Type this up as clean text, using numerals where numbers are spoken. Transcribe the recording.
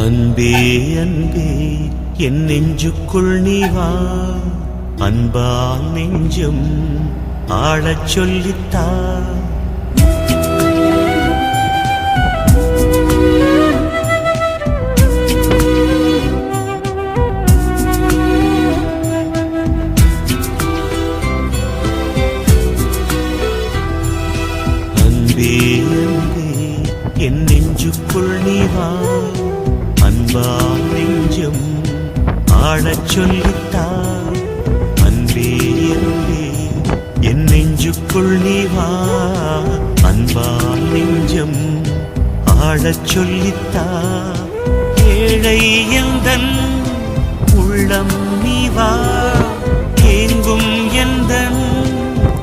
அன்பே அன்பே என் நெஞ்சுக்குள் நீ வா, அன்பால் நெஞ்சம் ஆளச் சொல்லித்தா. அன்பே அன்பே என் நெஞ்சுக்குள் நீ வா, அன்பால் நெஞ்சம் ஆளச் சொல்லித்தா. அன்பே அன்பே என் நெஞ்சுக்குள் நீ வா, அன்பால் நெஞ்சம் ஆளச் சொல்லித்தா. ஏழை எந்தன் உள்ளம் நீ வா, ஏங்கும்